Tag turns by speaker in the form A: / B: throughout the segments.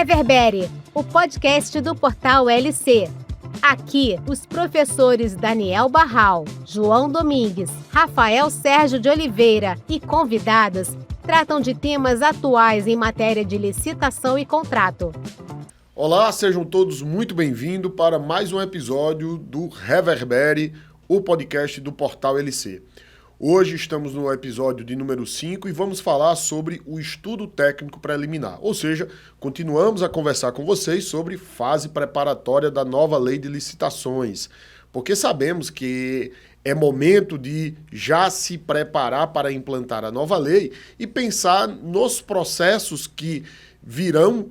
A: Reverbere, o podcast do Portal LC. Aqui, os professores Daniel Barral, João Domingues, Rafael Sérgio de Oliveira e convidados tratam de temas atuais em matéria de licitação e contrato.
B: Olá, sejam todos muito bem-vindos para mais um episódio do Reverbere, o podcast do Portal LC. Hoje estamos no episódio de número 5 e vamos falar sobre o estudo técnico preliminar, ou seja, continuamos a conversar com vocês sobre fase preparatória da nova lei de licitações, porque sabemos que é momento de já se preparar para implantar a nova lei e pensar nos processos que virão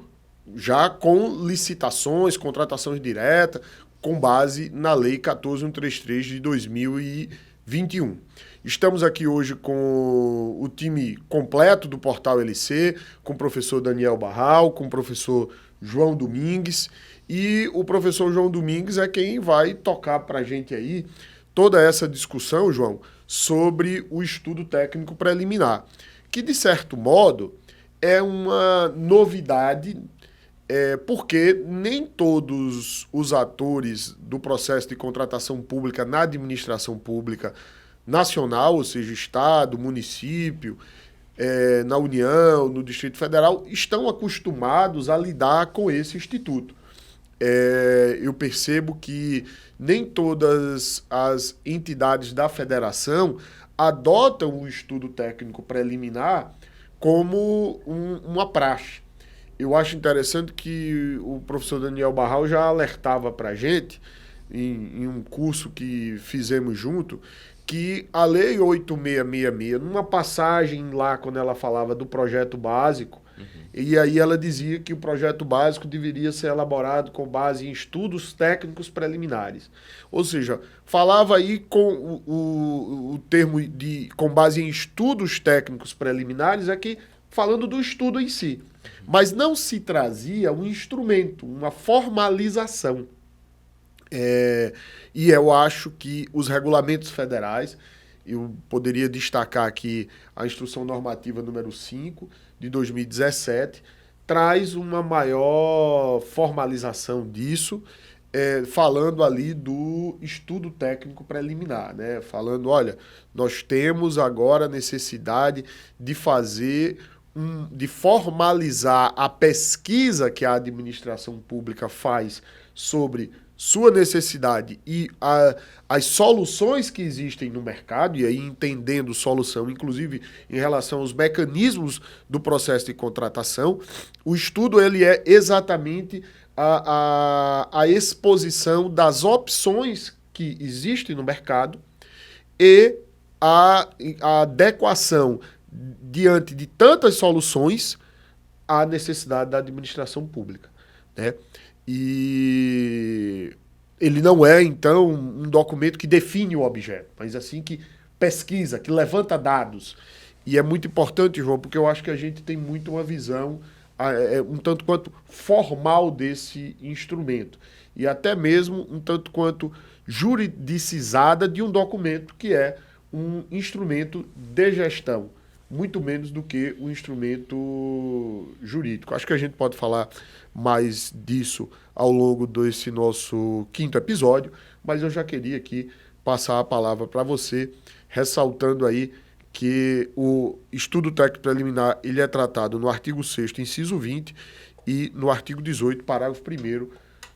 B: já com licitações, contratações diretas, com base na Lei 14.133 de 2021. Estamos aqui hoje com o time completo do Portal LC, com o professor Daniel Barral, com o professor João Domingues, e o professor João Domingues é quem vai tocar para a gente aí toda essa discussão, João, sobre o estudo técnico preliminar, que de certo modo é uma novidade, porque nem todos os atores do processo de contratação pública na administração pública nacional, ou seja, Estado, município, na União, no Distrito Federal, estão acostumados a lidar com esse instituto. Eu percebo que nem todas as entidades da federação adotam o estudo técnico preliminar como uma praxe. Eu acho interessante que o professor Daniel Barral já alertava para a gente, em um curso que fizemos junto, que a Lei 8666, numa passagem lá, quando ela falava do projeto básico, e aí ela dizia que o projeto básico deveria ser elaborado com base em estudos técnicos preliminares. Ou seja, falava aí com o termo de com base em estudos técnicos preliminares, aqui falando do estudo em si. Mas não se trazia um instrumento, uma formalização. E eu acho que os regulamentos federais, eu poderia destacar aqui a Instrução Normativa número 5 de 2017, traz uma maior formalização disso, falando ali do estudo técnico preliminar, né? Falando, olha, nós temos agora a necessidade de fazer de formalizar a pesquisa que a administração pública faz sobre sua necessidade e as soluções que existem no mercado, e aí entendendo solução, inclusive em relação aos mecanismos do processo de contratação. O estudo ele é exatamente a exposição das opções que existem no mercado e a adequação diante de tantas soluções à necessidade da administração pública, né? E ele não é, então, um documento que define o objeto, mas assim que pesquisa, que levanta dados. E é muito importante, João, porque eu acho que a gente tem muito uma visão um tanto quanto formal desse instrumento. E até mesmo um tanto quanto juridicizada de um documento que é um instrumento de gestão, muito menos do que o instrumento jurídico. Acho que a gente pode falar mais disso ao longo desse nosso 5º episódio, mas eu já queria aqui passar a palavra para você, ressaltando aí que o estudo técnico preliminar ele é tratado no artigo 6º, inciso 20, e no artigo 18, parágrafo 1º,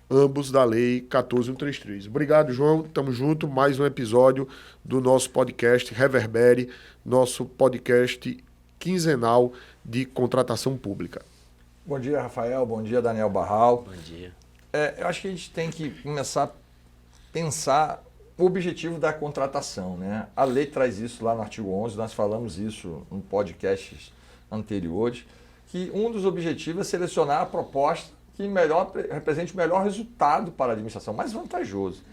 B: ambos da Lei 14.133. Obrigado, João. Tamo junto. Mais um episódio do nosso podcast Reverbere, nosso podcast quinzenal de contratação pública.
C: Bom dia, Rafael. Bom dia, Daniel Barral.
D: Bom dia.
C: Eu acho que a gente tem que começar a pensar o objetivo da contratação, né? A lei traz isso lá no artigo 11, nós falamos isso em podcasts anteriores, que um dos objetivos é selecionar a proposta que represente o melhor resultado para a administração, mais vantajoso.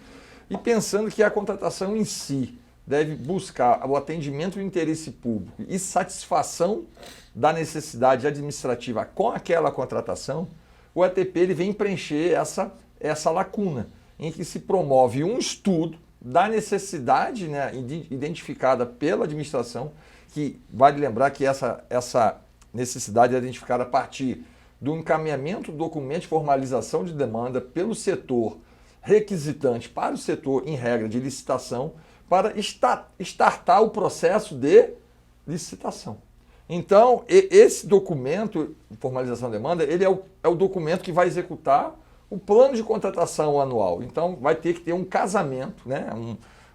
C: E pensando que a contratação em si deve buscar o atendimento do interesse público e satisfação da necessidade administrativa com aquela contratação, o ATP ele vem preencher essa lacuna, em que se promove um estudo da necessidade, né, identificada pela administração, que vale lembrar que essa necessidade é identificada a partir do encaminhamento do documento de formalização de demanda pelo setor requisitante para o setor em regra de licitação para startar o processo de licitação. Então, esse documento de formalização de demanda, ele é o documento que vai executar o plano de contratação anual. Então, vai ter que ter um casamento, né?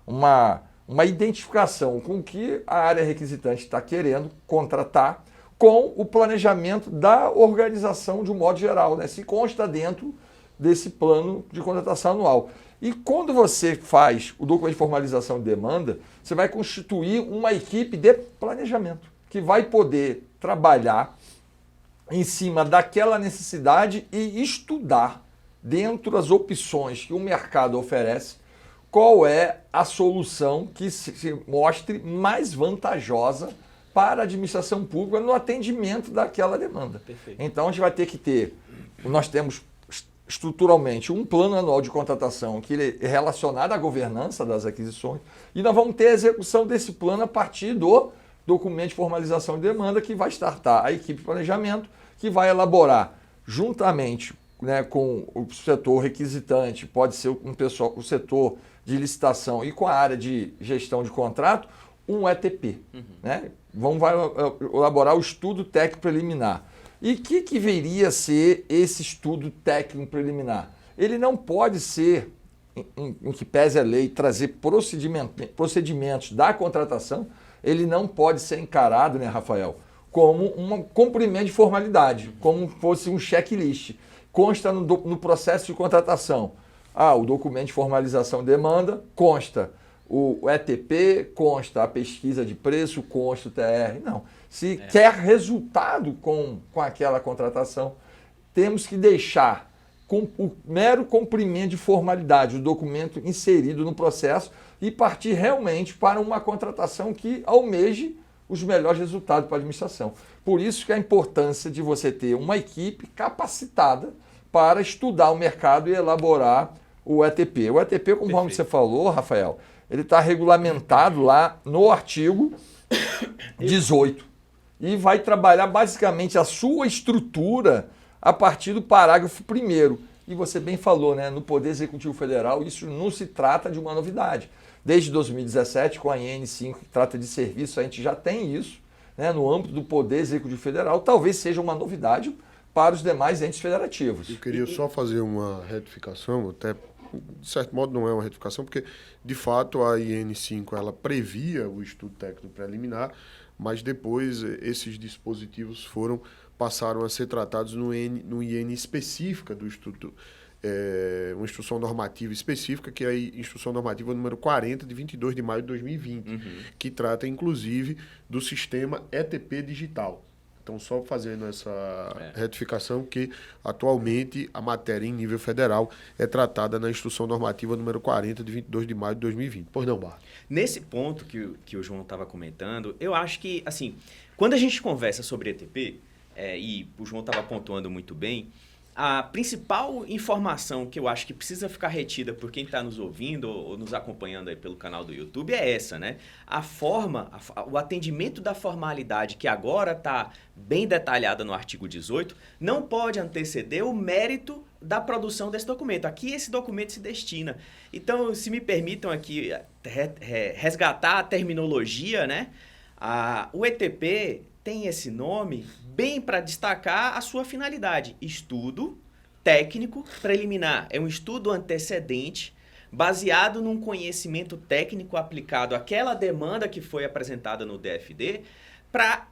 C: Uma identificação com o que a área requisitante está querendo contratar com o planejamento da organização de um modo geral, né? Se consta dentro desse plano de contratação anual. E quando você faz o documento de formalização de demanda, você vai constituir uma equipe de planejamento que vai poder trabalhar em cima daquela necessidade e estudar dentro das opções que o mercado oferece qual é a solução que se mostre mais vantajosa para a administração pública no atendimento daquela demanda.
D: Perfeito.
C: Então a gente vai ter que ter, nós temos estruturalmente um plano anual de contratação que é relacionado à governança das aquisições e nós vamos ter a execução desse plano a partir do documento de formalização de demanda que vai startar a equipe de planejamento que vai elaborar juntamente, né, com o setor requisitante, pode ser o setor de licitação e com a área de gestão de contrato, um ETP. Né? Vai elaborar o estudo técnico preliminar. E o que viria a ser esse estudo técnico preliminar? Ele não pode ser, em que pese a lei, trazer procedimentos da contratação, ele não pode ser encarado, né, Rafael, como um cumprimento de formalidade, como fosse um checklist. Consta no processo de contratação. O documento de formalização de demanda, consta o ETP, consta a pesquisa de preço, consta o TR. Não. Se quer resultado com aquela contratação, temos que deixar com o mero cumprimento de formalidade, o documento inserido no processo e partir realmente para uma contratação que almeje os melhores resultados para a administração. Por isso que a importância de você ter uma equipe capacitada para estudar o mercado e elaborar o ETP. O ETP, conforme você falou, Rafael, ele está regulamentado lá no artigo 18 e vai trabalhar basicamente a sua estrutura a partir do parágrafo 1º. E você bem falou, né? No Poder Executivo Federal, isso não se trata de uma novidade. Desde 2017, com a IN5, que trata de serviço, a gente já tem isso, né? No âmbito do Poder Executivo Federal. Talvez seja uma novidade para os demais entes federativos.
B: Eu queria só fazer uma retificação, até de certo modo não é uma retificação, porque de fato a IN5 ela previa o estudo técnico preliminar, mas depois esses dispositivos passaram a ser tratados no IN específica do estudo, uma instrução normativa específica, que é a instrução normativa número 40, de 22 de maio de 2020, que trata inclusive do sistema ETP digital. Então, só fazendo essa retificação que, atualmente, a matéria em nível federal é tratada na Instrução Normativa número 40, de 22 de maio de 2020. Pois não, Barra?
D: Nesse ponto que o João estava comentando, eu acho que, assim, quando a gente conversa sobre ETP, e o João estava pontuando muito bem, a principal informação que eu acho que precisa ficar retida por quem está nos ouvindo ou nos acompanhando aí pelo canal do YouTube é essa, né? A forma, o atendimento da formalidade, que agora está bem detalhada no artigo 18, não pode anteceder o mérito da produção desse documento. Aqui esse documento se destina. Então, se me permitam aqui resgatar a terminologia, né? O ETP tem esse nome bem para destacar a sua finalidade. Estudo técnico preliminar. É um estudo antecedente baseado num conhecimento técnico aplicado àquela demanda que foi apresentada no DFD para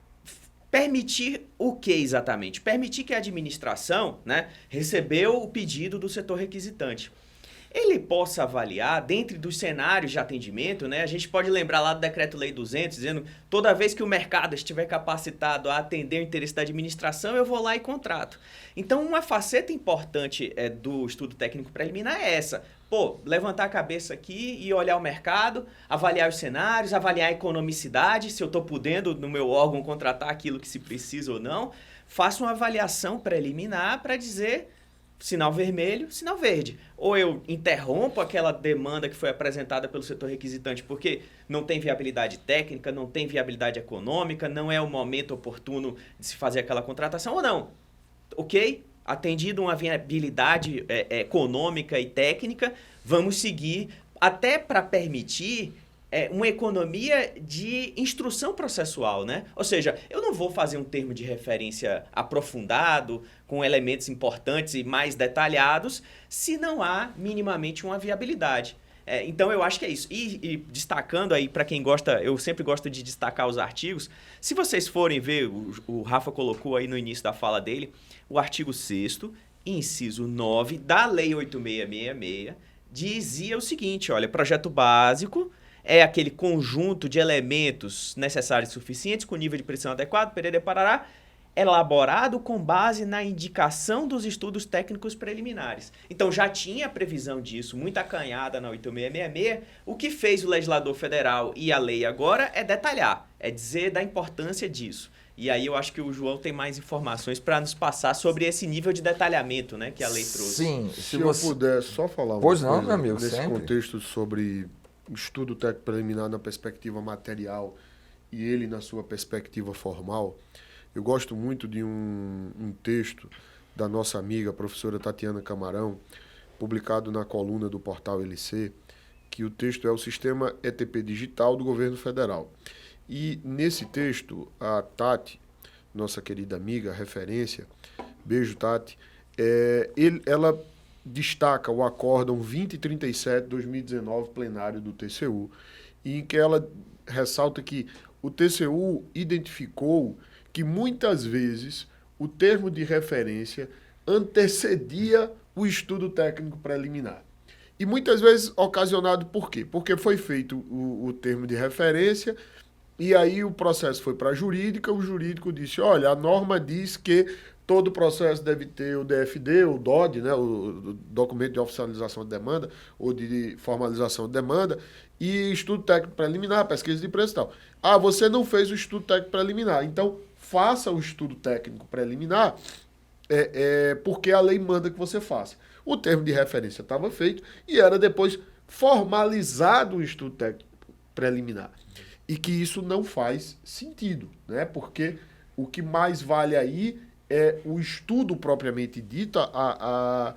D: permitir o que exatamente? Permitir que a administração, né, recebeu o pedido do setor requisitante. Ele possa avaliar, dentro dos cenários de atendimento, né, a gente pode lembrar lá do Decreto-Lei 200, dizendo toda vez que o mercado estiver capacitado a atender o interesse da administração, eu vou lá e contrato. Então, uma faceta importante do estudo técnico preliminar é essa. Levantar a cabeça aqui e olhar o mercado, avaliar os cenários, avaliar a economicidade, se eu estou podendo, no meu órgão, contratar aquilo que se precisa ou não. Faço uma avaliação preliminar para dizer sinal vermelho, sinal verde. Ou eu interrompo aquela demanda que foi apresentada pelo setor requisitante porque não tem viabilidade técnica, não tem viabilidade econômica, não é o momento oportuno de se fazer aquela contratação, ou não. ok, atendido uma viabilidade econômica e técnica, vamos seguir até para permitir uma economia de instrução processual, né? Ou seja, eu não vou fazer um termo de referência aprofundado, com elementos importantes e mais detalhados, se não há minimamente uma viabilidade. Então, eu acho que é isso. E destacando aí, para quem gosta, eu sempre gosto de destacar os artigos. Se vocês forem ver, o Rafa colocou aí no início da fala dele, o artigo 6º, inciso 9 da Lei 8.666, dizia o seguinte, olha, projeto básico é aquele conjunto de elementos necessários e suficientes com nível de precisão adequado, perere, parará, elaborado com base na indicação dos estudos técnicos preliminares. Então, já tinha a previsão disso, muito acanhada na 8.666. O que fez o legislador federal e a lei agora é detalhar, é dizer da importância disso. E aí eu acho que o João tem mais informações para nos passar sobre esse nível de detalhamento, né, que a lei trouxe.
C: Sim.
B: Se eu puder só falar uma
C: Pois não,
B: coisa
C: meu amigo,
B: nesse
C: sempre.
B: contexto sobre estudo técnico preliminar na perspectiva material e ele na sua perspectiva formal, eu gosto muito de um texto da nossa amiga, a professora Tatiana Camarão, publicado na coluna do portal LC, que o texto é o Sistema ETP Digital do Governo Federal. E nesse texto, a Tati, nossa querida amiga, referência, beijo Tati, ela destaca o acórdão 2037/2019 plenário do TCU, em que ela ressalta que o TCU identificou que muitas vezes o termo de referência antecedia o estudo técnico preliminar. E muitas vezes ocasionado por quê? Porque foi feito o termo de referência e aí o processo foi para a jurídica, o jurídico disse, olha, a norma diz que todo processo deve ter o DFD, o DOD, né, o documento de oficialização de demanda ou de formalização de demanda, e estudo técnico preliminar, pesquisa de preço e tal. Ah, você não fez o estudo técnico preliminar, então faça o estudo técnico preliminar, porque a lei manda que você faça. O termo de referência estava feito e era depois formalizado o estudo técnico preliminar. E que isso não faz sentido, né? Porque o que mais vale aí é o estudo propriamente dito, a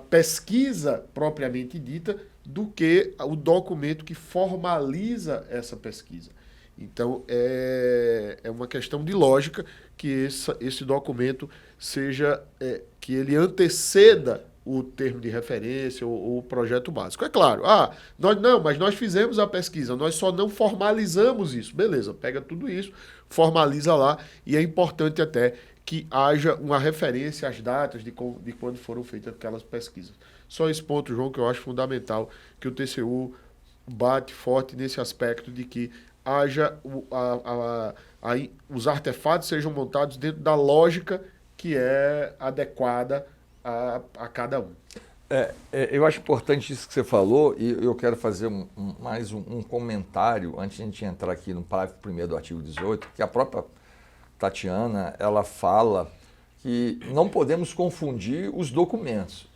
B: pesquisa propriamente dita, do que o documento que formaliza essa pesquisa. Então, é uma questão de lógica que esse documento seja, que ele anteceda o termo de referência ou o projeto básico. É claro, mas nós fizemos a pesquisa, nós só não formalizamos isso. Beleza, pega tudo isso, formaliza lá, e é importante até que haja uma referência às datas de quando foram feitas aquelas pesquisas. Só esse ponto, João, que eu acho fundamental, que o TCU bate forte nesse aspecto de que haja os artefatos sejam montados dentro da lógica que é adequada a cada um.
C: Eu acho importante isso que você falou, e eu quero fazer mais um comentário antes de a gente entrar aqui no parágrafo 1º do artigo 18, que a própria Tatiana, ela fala que não podemos confundir os documentos,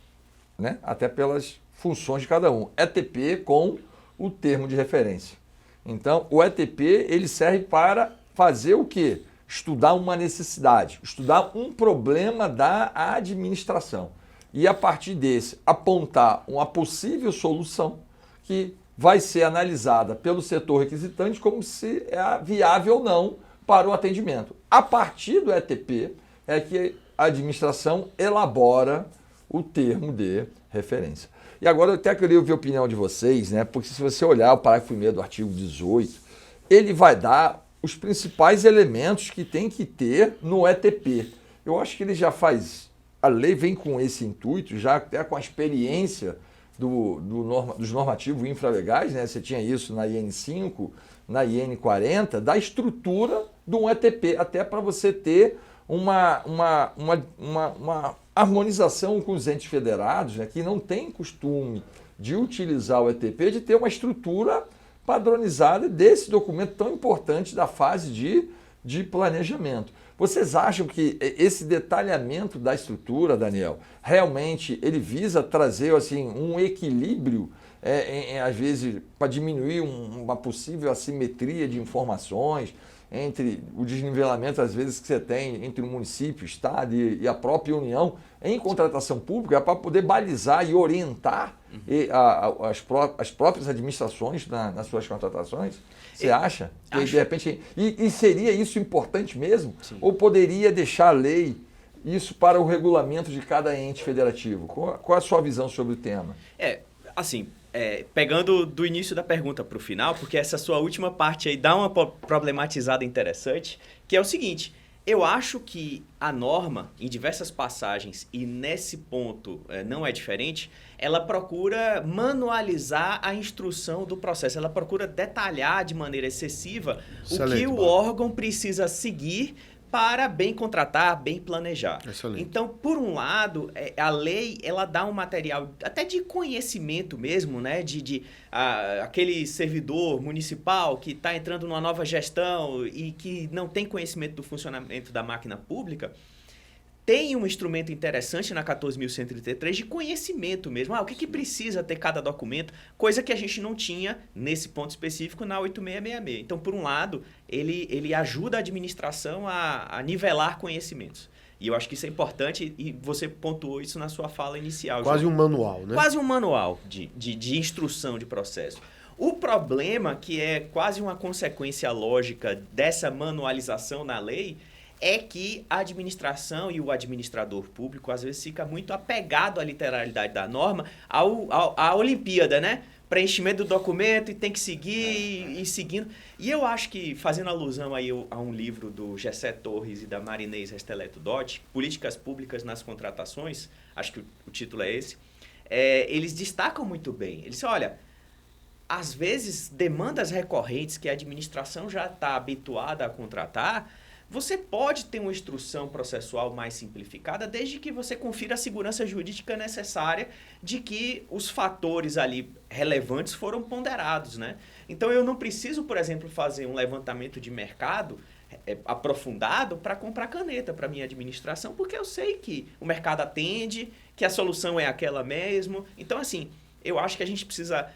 C: né? Até pelas funções de cada um. ETP com o termo de referência. Então, o ETP ele serve para fazer o quê? Estudar uma necessidade, estudar um problema da administração. E a partir desse, apontar uma possível solução que vai ser analisada pelo setor requisitante como se é viável ou não para o atendimento. A partir do ETP é que a administração elabora o termo de referência. E agora eu até queria ouvir a opinião de vocês, né? Porque se você olhar o parágrafo 1º do artigo 18, ele vai dar os principais elementos que tem que ter no ETP. Eu acho que ele já faz, a lei vem com esse intuito, já até com a experiência dos normativos infralegais, né? Você tinha isso na IN5, na IN40, da estrutura de um ETP, até para você ter uma harmonização com os entes federados, né, que não tem costume de utilizar o ETP, de ter uma estrutura padronizada desse documento tão importante da fase de planejamento. Vocês acham que esse detalhamento da estrutura, Daniel, realmente ele visa trazer assim, um equilíbrio, às vezes, para diminuir uma possível assimetria de informações, entre o desnivelamento, às vezes, que você tem entre o município, o Estado e a própria União em contratação pública, para poder balizar e orientar as próprias administrações nas suas contratações? Você acha? Que, de repente, e seria isso importante mesmo?
D: Sim.
C: Ou poderia deixar a lei isso para o regulamento de cada ente federativo? Qual a sua visão sobre o tema?
D: Pegando do início da pergunta para o final, porque essa sua última parte aí dá uma problematizada interessante, que é o seguinte: eu acho que a norma, em diversas passagens, e nesse ponto não é diferente, ela procura manualizar a instrução do processo, ela procura detalhar de maneira excessiva o que o órgão precisa seguir para bem contratar, bem planejar.
B: Excelente.
D: Então, por um lado, a lei ela dá um material até de conhecimento mesmo, né? Aquele servidor municipal que está entrando numa nova gestão e que não tem conhecimento do funcionamento da máquina pública, tem um instrumento interessante na 14.133 de conhecimento mesmo. O que precisa ter cada documento, coisa que a gente não tinha nesse ponto específico na 8666. Então, por um lado, ele ajuda a administração a nivelar conhecimentos. E eu acho que isso é importante e você pontuou isso na sua fala inicial.
B: Quase
D: João.
B: um manual, né?
D: Quase um manual de instrução de processo. O problema, que é quase uma consequência lógica dessa manualização na lei, é que a administração e o administrador público às vezes fica muito apegado à literalidade da norma, à Olimpíada, né? Preenchimento do documento e tem que seguir e seguindo. E eu acho que, fazendo alusão aí a um livro do Gessé Torres e da Marinês Resteleto Dotti, Políticas Públicas nas Contratações, acho que o título é esse, eles destacam muito bem. Eles dizem, olha, às vezes demandas recorrentes que a administração já está habituada a contratar, você pode ter uma instrução processual mais simplificada desde que você confira a segurança jurídica necessária de que os fatores ali relevantes foram ponderados, né? Então, eu não preciso, por exemplo, fazer um levantamento de mercado aprofundado para comprar caneta para minha administração, porque eu sei que o mercado atende, que a solução é aquela mesmo. Então, assim, eu acho que a gente precisa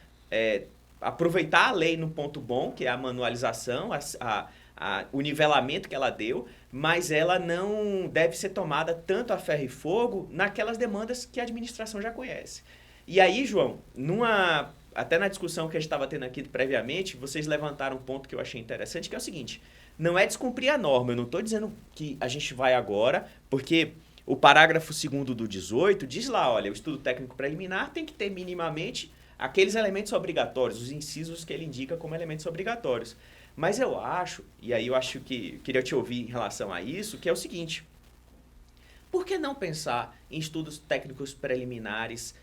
D: aproveitar a lei no ponto bom, que é a manualização, o nivelamento que ela deu, mas ela não deve ser tomada tanto a ferro e fogo naquelas demandas que a administração já conhece. E aí, João, até na discussão que a gente estava tendo aqui previamente, vocês levantaram um ponto que eu achei interessante, que é o seguinte: não é descumprir a norma, eu não estou dizendo que a gente vai agora, porque o parágrafo 2º do 18 diz lá, olha, o estudo técnico preliminar tem que ter minimamente aqueles elementos obrigatórios, os incisos que ele indica como elementos obrigatórios. Mas eu acho, e aí eu acho que queria te ouvir em relação a isso, que é o seguinte: por que não pensar em estudos técnicos preliminares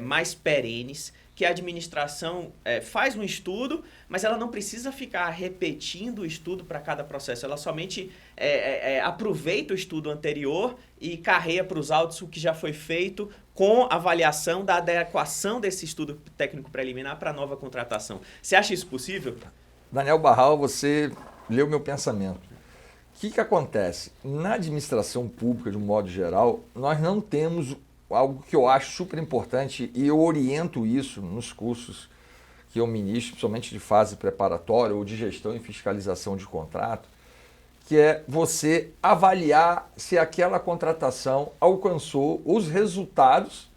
D: mais perenes, que a administração faz um estudo, mas ela não precisa ficar repetindo o estudo para cada processo, ela somente aproveita o estudo anterior e carrega para os autos o que já foi feito com avaliação da adequação desse estudo técnico preliminar para a nova contratação. Você acha isso possível?
C: Daniel Barral, você leu meu pensamento. O que acontece? Na administração pública, de um modo geral, nós não temos algo que eu acho super importante e eu oriento isso nos cursos que eu ministro, principalmente de fase preparatória ou de gestão e fiscalização de contrato, que é você avaliar se aquela contratação alcançou os resultados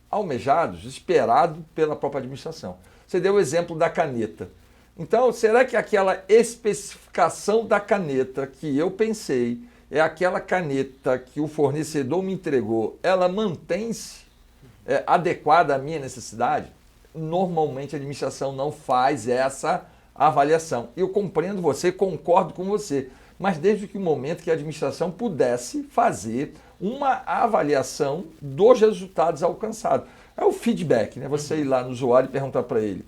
C: almejados, esperados pela própria administração. Você deu o exemplo da caneta. Então, será que aquela especificação da caneta que eu pensei é aquela caneta que o fornecedor me entregou, ela mantém-se adequada à minha necessidade? Normalmente a administração não faz essa avaliação. Eu compreendo você, concordo com você, mas desde que o momento que a administração pudesse fazer uma avaliação dos resultados alcançados. É o feedback, né? Você ir lá no usuário e perguntar para ele,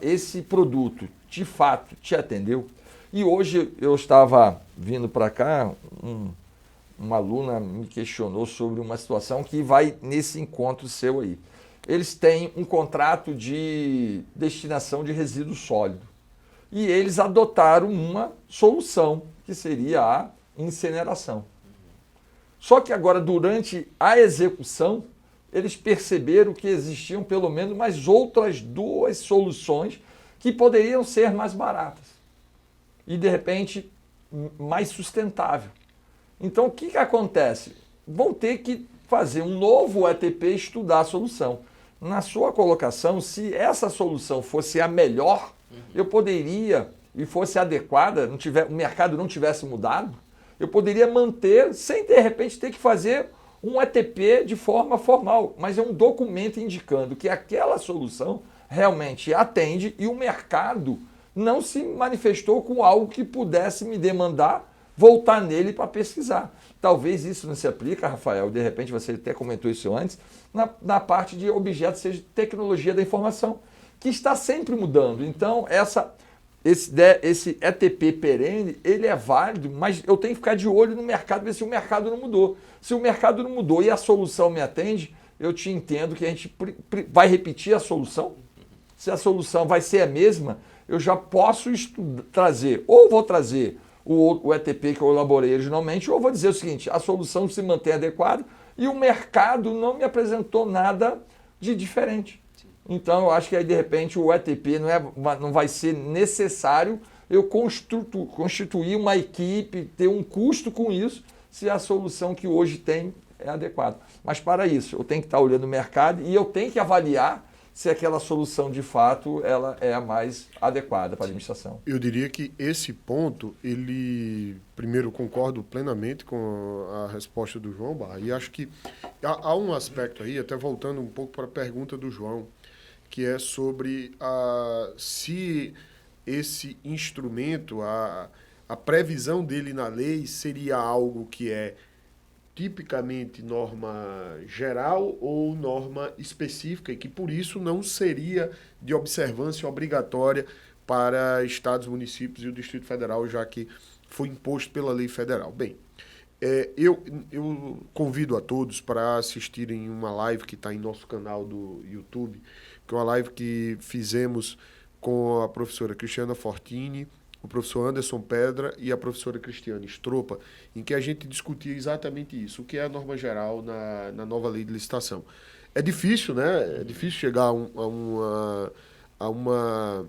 C: esse produto, de fato, te atendeu? E hoje eu estava vindo para cá, uma aluna me questionou sobre uma situação que vai nesse encontro seu aí. Eles têm um contrato de destinação de resíduo sólido e eles adotaram uma solução que seria a incineração. Só que agora, durante a execução, eles perceberam que existiam pelo menos mais outras 2 soluções que poderiam ser mais baratas. e, de repente, mais sustentável. Então, o que acontece? Vão ter que fazer um novo ETP estudar a solução. Na sua colocação, se essa solução fosse a melhor, eu poderia, e fosse adequada, o mercado não tivesse mudado, eu poderia manter sem, de repente, ter que fazer um ETP de forma formal, mas é um documento indicando que aquela solução realmente atende e o mercado não se manifestou com algo que pudesse me demandar voltar nele para pesquisar. Talvez isso não se aplica, Rafael, de repente você até comentou isso antes, na parte de objetos, seja tecnologia da informação, que está sempre mudando. Então, esse ETP perene, ele é válido, mas eu tenho que ficar de olho no mercado, ver se o mercado não mudou. Se o mercado não mudou e a solução me atende, eu te entendo que a gente vai repetir a solução. Se a solução vai ser a mesma, eu já posso trazer, ou vou trazer o ETP que eu elaborei originalmente, ou vou dizer o seguinte, a solução se mantém adequada e o mercado não me apresentou nada de diferente. Então, eu acho que aí, de repente, o ETP não vai ser necessário eu constituir uma equipe, ter um custo com isso, se a solução que hoje tem é adequada. Mas, para isso, eu tenho que estar olhando o mercado e eu tenho que avaliar se aquela solução, de fato, ela é a mais adequada para a administração.
B: Eu diria que esse ponto, primeiro, concordo plenamente com a resposta do João Barra, e acho que há um aspecto aí, até voltando um pouco para a pergunta do João, que é sobre se esse instrumento, a previsão dele na lei seria algo que é tipicamente norma geral ou norma específica e que, por isso, não seria de observância obrigatória para estados, municípios e o Distrito Federal, já que foi imposto pela lei federal. Bem, eu convido a todos para assistirem uma live que está em nosso canal do YouTube, que é uma live que fizemos com a professora Cristiana Fortini, o professor Anderson Pedra e a professora Cristiane Stropa, em que a gente discutia exatamente isso, o que é a norma geral na nova lei de licitação. É difícil, né? É difícil chegar a uma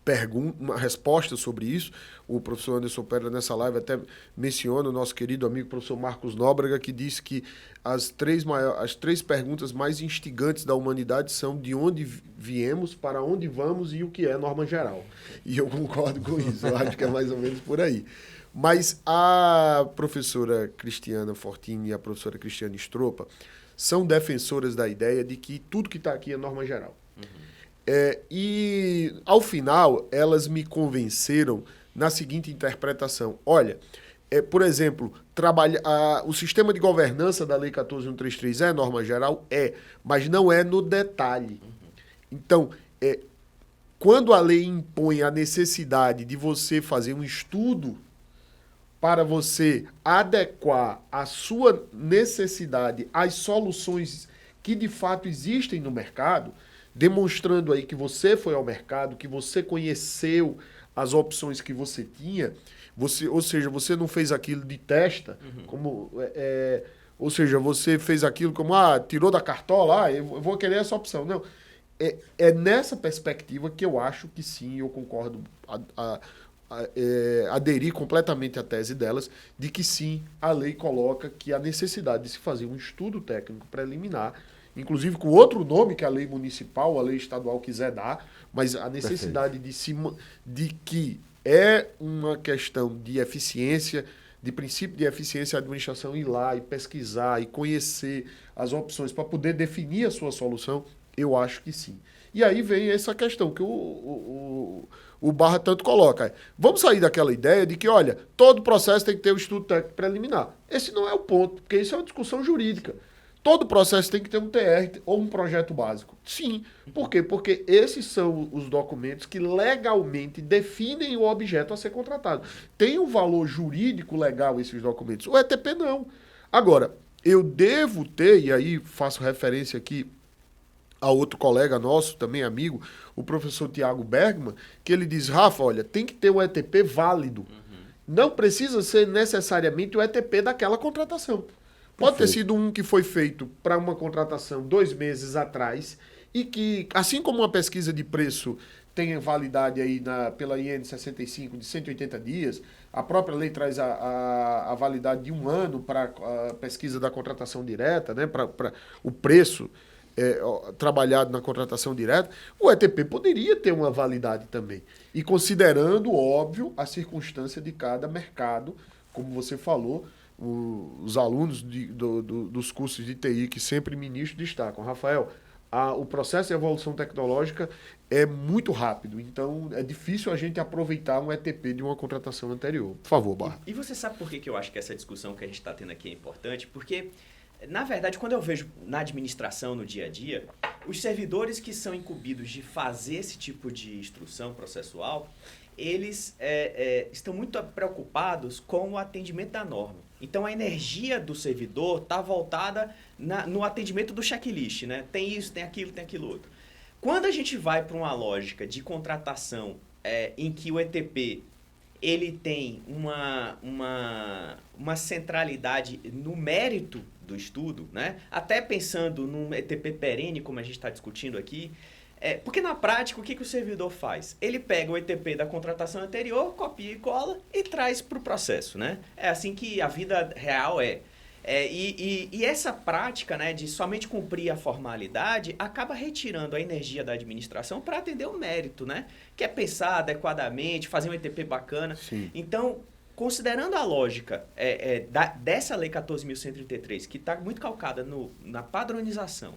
B: pergunta, uma resposta sobre isso. O professor Anderson Pedra, nessa live, até menciona o nosso querido amigo professor Marcos Nóbrega, que disse que as três perguntas mais instigantes da humanidade são de onde viemos, para onde vamos e o que é norma geral. E eu concordo com isso, eu acho que é mais ou menos por aí. Mas a professora Cristiana Fortini e a professora Cristiane Stropa são defensoras da ideia de que tudo que está aqui é norma geral. E, ao final, elas me convenceram na seguinte interpretação. Olha, por exemplo, o sistema de governança da Lei 14.133 é norma geral? Mas não é no detalhe. Então, quando a lei impõe a necessidade de você fazer um estudo para você adequar a sua necessidade às soluções que de fato existem no mercado, demonstrando aí que você foi ao mercado, que você conheceu as opções que você tinha, ou seja, você não fez aquilo de testa, ou seja, você fez aquilo como, tirou da cartola, eu vou querer essa opção. Não, é nessa perspectiva que eu acho que sim, eu concordo, aderir completamente à tese delas, de que sim, a lei coloca que a necessidade de se fazer um estudo técnico preliminar, inclusive com outro nome que a lei municipal, a lei estadual quiser dar, mas a necessidade de que é uma questão de eficiência, de princípio de eficiência, a administração ir lá e pesquisar e conhecer as opções para poder definir a sua solução, eu acho que sim. E aí vem essa questão que o Barra tanto coloca. Vamos sair daquela ideia de que, olha, todo processo tem que ter um estudo técnico preliminar. Esse não é o ponto, porque isso é uma discussão jurídica. Todo processo tem que ter um TR ou um projeto básico. Sim. Por quê? Porque esses são os documentos que legalmente definem o objeto a ser contratado. Tem um valor jurídico legal esses documentos. O ETP não. Agora, eu devo ter, e aí faço referência aqui a outro colega nosso, também amigo, o professor Tiago Bergman, que ele diz, Rafa, olha, tem que ter um ETP válido. Não precisa ser necessariamente o ETP daquela contratação. Pode ter sido um que foi feito para uma contratação 2 meses atrás e que, assim como uma pesquisa de preço tem validade aí pela IN 65 de 180 dias. A própria lei traz a validade de 1 ano para a pesquisa da contratação direta, né? Para o preço trabalhado na contratação direta. O ETP poderia ter uma validade também. E considerando, óbvio, a circunstância de cada mercado, como você falou, os alunos dos cursos de TI que sempre ministros destacam. Rafael, o processo de evolução tecnológica é muito rápido, então é difícil a gente aproveitar um ETP de uma contratação anterior. Por favor, Barra.
D: E você sabe por que eu acho que essa discussão que a gente está tendo aqui é importante? Porque, na verdade, quando eu vejo na administração, no dia a dia, os servidores que são incumbidos de fazer esse tipo de instrução processual, eles estão muito preocupados com o atendimento da norma. Então, a energia do servidor está voltada no atendimento do checklist, né? Tem isso, tem aquilo outro. Quando a gente vai para uma lógica de contratação em que o ETP ele tem uma centralidade no mérito do estudo, né? Até pensando num ETP perene, como a gente está discutindo aqui, porque na prática, o que o servidor faz? Ele pega o ETP da contratação anterior, copia e cola e traz para o processo, né? É assim que a vida real é. E essa prática, né, de somente cumprir a formalidade acaba retirando a energia da administração para atender o mérito, né? Que é pensar adequadamente, fazer um ETP bacana.
B: Sim.
D: Então, considerando a lógica dessa Lei 14.133, que está muito calcada na padronização,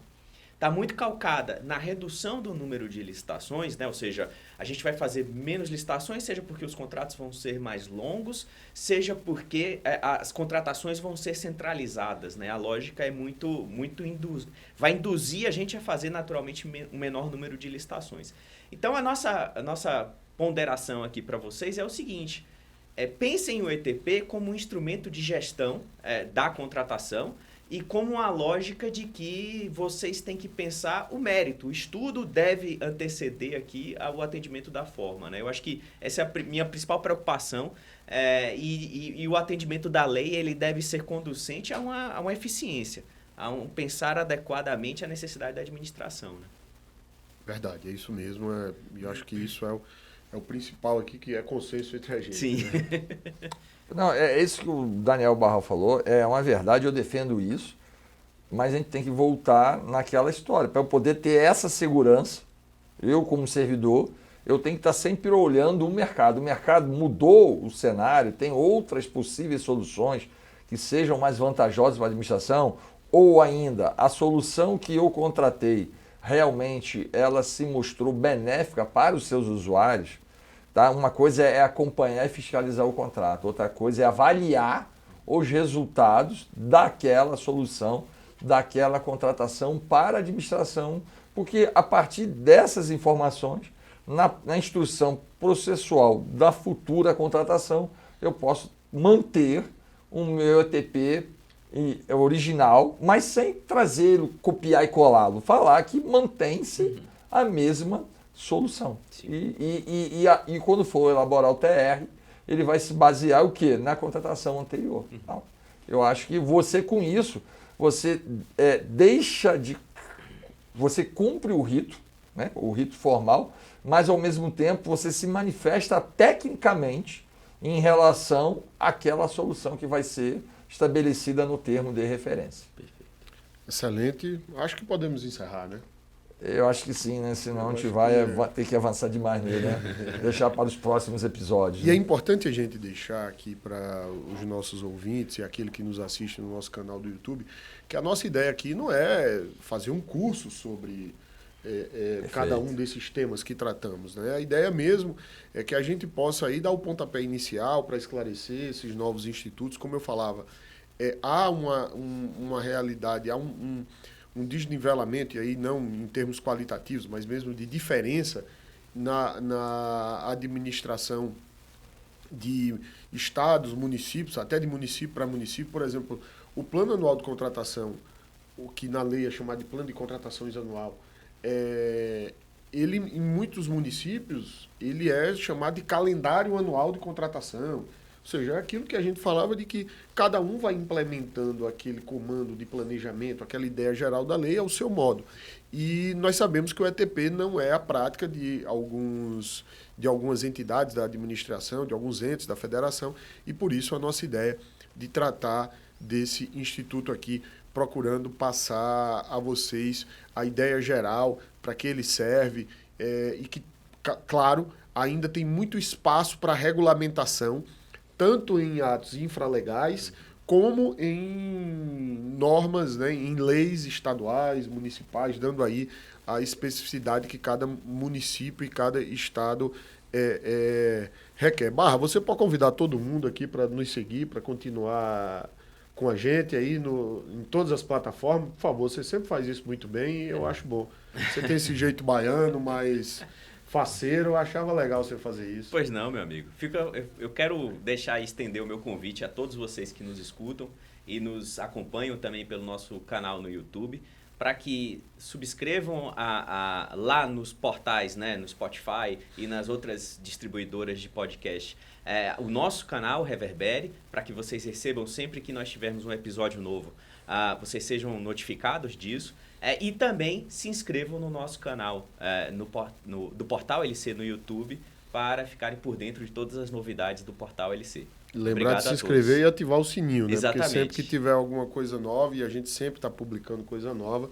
D: está muito calcada na redução do número de licitações, né? Ou seja, a gente vai fazer menos licitações, seja porque os contratos vão ser mais longos, seja porque as contratações vão ser centralizadas, né? A lógica é muito vai induzir a gente a fazer naturalmente um menor número de licitações. Então, a nossa ponderação aqui para vocês é o seguinte: pensem o ETP como um instrumento de gestão da contratação, e como uma lógica de que vocês têm que pensar o mérito. O estudo deve anteceder aqui o atendimento da forma, né? Eu acho que essa é a minha principal preocupação. E o atendimento da lei ele deve ser conducente a uma eficiência, a um pensar adequadamente a necessidade da administração, né?
B: Verdade, é isso mesmo. E eu acho que isso é o principal aqui, que é consenso entre a gente.
D: Sim.
B: Né?
C: Não, é isso que o Daniel Barral falou, é uma verdade, eu defendo isso, mas a gente tem que voltar naquela história. Para eu poder ter essa segurança, eu como servidor, eu tenho que estar sempre olhando o mercado. O mercado mudou o cenário, tem outras possíveis soluções que sejam mais vantajosas para a administração, ou ainda a solução que eu contratei, realmente ela se mostrou benéfica para os seus usuários. Tá? Uma coisa é acompanhar e fiscalizar o contrato, outra coisa é avaliar os resultados daquela solução, daquela contratação para a administração, porque a partir dessas informações, na instrução processual da futura contratação, eu posso manter o meu ETP original, mas sem trazê-lo, copiar e colá-lo, falar que mantém-se a mesma solução. E quando for elaborar o TR, ele vai se basear o quê? Na contratação anterior. Então, eu acho que você, com isso, você você cumpre o rito, né? O rito formal, mas ao mesmo tempo você se manifesta tecnicamente em relação àquela solução que vai ser estabelecida no termo de referência.
B: Excelente. Acho que podemos encerrar, né?
C: Eu acho que sim, né? Senão a gente vai ter que avançar demais nele, né? Deixar para os próximos episódios.
B: E é importante a gente deixar aqui para os nossos ouvintes e aquele que nos assiste no nosso canal do YouTube, que a nossa ideia aqui não é fazer um curso sobre cada um desses temas que tratamos, né? A ideia mesmo é que a gente possa aí dar o pontapé inicial para esclarecer esses novos institutos. Como eu falava, há uma realidade, há um desnivelamento, e aí não em termos qualitativos, mas mesmo de diferença na administração de estados, municípios, até de município para município. Por exemplo, o plano anual de contratação, o que na lei é chamado de plano de contratações anual, ele em muitos municípios ele é chamado de calendário anual de contratação. Ou seja, é aquilo que a gente falava de que cada um vai implementando aquele comando de planejamento, aquela ideia geral da lei ao seu modo. E nós sabemos que o ETP não é a prática de algumas entidades da administração, de alguns entes da federação, e por isso a nossa ideia de tratar desse instituto aqui, procurando passar a vocês a ideia geral, para que ele serve, e que, claro, ainda tem muito espaço para regulamentação, tanto em atos infralegais, como em normas, né, em leis estaduais, municipais, dando aí a especificidade que cada município e cada estado requer. Barra, você pode convidar todo mundo aqui para nos seguir, para continuar com a gente aí em todas as plataformas. Por favor, você sempre faz isso muito bem e eu acho bom. Você tem esse jeito baiano, mas faceiro, eu achava legal você fazer isso.
D: Pois não, meu amigo. Eu quero estender o meu convite a todos vocês que nos escutam e nos acompanham também pelo nosso canal no YouTube, para que subscrevam lá nos portais, né, no Spotify e nas outras distribuidoras de podcast, o nosso canal Reverbere, para que vocês recebam sempre que nós tivermos um episódio novo, vocês sejam notificados disso. E também se inscrevam no nosso canal do Portal LC no YouTube, para ficarem por dentro de todas as novidades do Portal LC.
B: Lembrar
D: Obrigado
B: de se inscrever e ativar o sininho, né?
D: Exatamente.
B: Porque sempre que tiver alguma coisa nova, e a gente sempre está publicando coisa nova,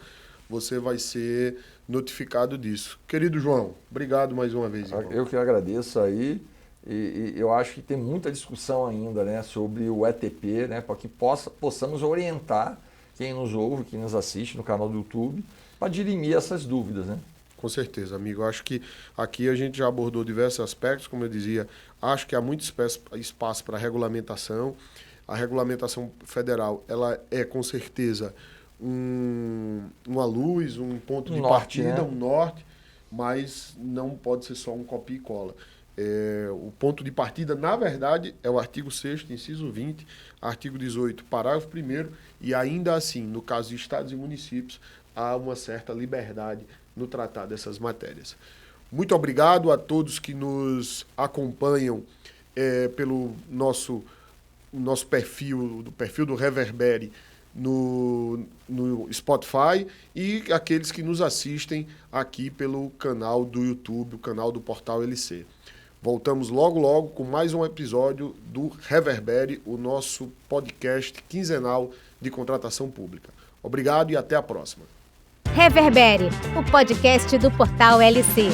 B: você vai ser notificado disso. Querido João, obrigado mais uma vez. Irmão.
C: Eu que agradeço aí, e eu acho que tem muita discussão ainda, né, sobre o ETP, né, para que possamos orientar quem nos ouve, quem nos assiste no canal do YouTube, para dirimir essas dúvidas, né?
B: Com certeza, amigo. Acho que aqui a gente já abordou diversos aspectos, como eu dizia, acho que há muito espaço para regulamentação. A regulamentação federal, ela é com certeza uma luz, um ponto de
C: norte,
B: partida,
C: né?
B: um norte, mas não pode ser só um copia e cola. O ponto de partida, na verdade, é o artigo 6º, inciso 20, artigo 18, parágrafo 1º, e ainda assim, no caso de estados e municípios, há uma certa liberdade no tratar dessas matérias. Muito obrigado a todos que nos acompanham pelo nosso perfil, do perfil do Reverbere no Spotify, e aqueles que nos assistem aqui pelo canal do YouTube, o canal do Portal LC. Voltamos logo com mais um episódio do Reverbere, o nosso podcast quinzenal de contratação pública. Obrigado e até a próxima.
A: Reverbere, o podcast do Portal LC.